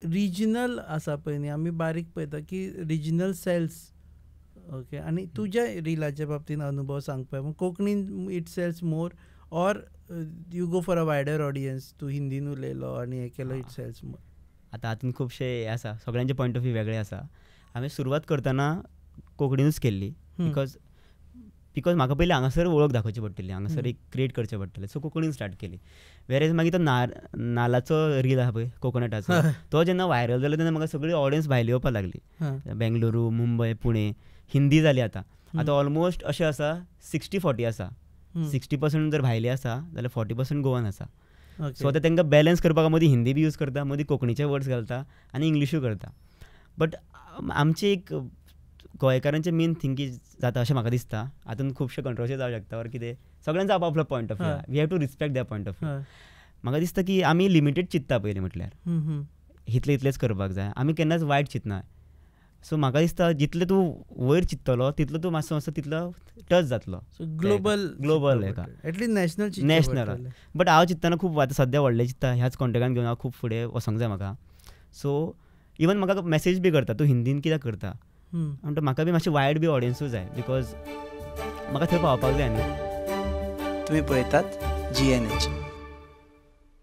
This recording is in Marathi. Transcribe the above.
रिजनल आसा पळय न्ही, आमी बारीक पळयता की रिजनल सेल्स. ओके. आनी तुज्या रिलाच्या बाबतीन अनुभव सांग पळय. मग कोंकणीन it sells more or you go for a wider audience, तूं हिंदीन उलयलो आनी हें केलो इट सेल्स मोर. आतां हातूंत खुबशे हे आसा, सगळ्यांचे पॉयंट ऑफ व्यू वेगळे आसा. हांवें सुरवात करतना कोंकणीनूच केल्ली, बिकॉज म्हाका पयलीं हांगासर वळख दाखोवची पडटली, हांगासर एक क्रिएट करचें पडटलें, सो कोंकणीन स्टार्ट केली. वेरेज मागीर तो नाल्लाचो रील आसा पळय कोकोनटाचो, तो जेन्ना व्हायरल जालो तेन्ना म्हाका सगळी ऑडियन्स भायली येवपाक लागली. बेंगलुरू, मुंबय, पुणे, हिंदी जाली. आतां ऑलमोस्ट अशें आसा 60-40 आसा. 60% जर भायली आसा जाल्यार 40% गोवन आसा. सो आतां तांकां बॅलन्स करपाक मदीं हिंदी बी यूज करता, मदीं कोंकणीचे वर्ड्स घालता आनी इंग्लिशूय करता. बट आमची एक गोंयकारांचें मेन थिंकींग जाता अशें म्हाका दिसता. हातूंत खुबशे कंट्रोवर्सी जावं शकता ऑर कितें, सगळ्यांचो आपलो point of view. We have to respect their point of view. म्हाका दिसता की आमी लिमिटेड चिंतता पयलीं म्हटल्यार इतलेंच करपाक जाय, आमी केन्नाच वायट चिंतना. सो म्हाका दिसता जितलें तूं वयर चिंततलो तितलो तूं मातसो तितलो टच जातलो ग्लोबल हेका, एटलीस्ट नॅशनल. बट हांव चिंततना खूब आतां सद्या व्हडलें चिंतता, ह्याच कॉन्टेक्टान घेवन हांव खूब फुडें वचोंक जाय म्हाका. सो इवन म्हाका मॅसेज बी करता तूं हिंदीन कित्याक करता, म्हणटा म्हाका बी मातशें वायड बी ऑडियन्सूय जाय, बिकॉज म्हाका थंय पावपाक जाय न्ही. तुम्ही पळयतात GNH.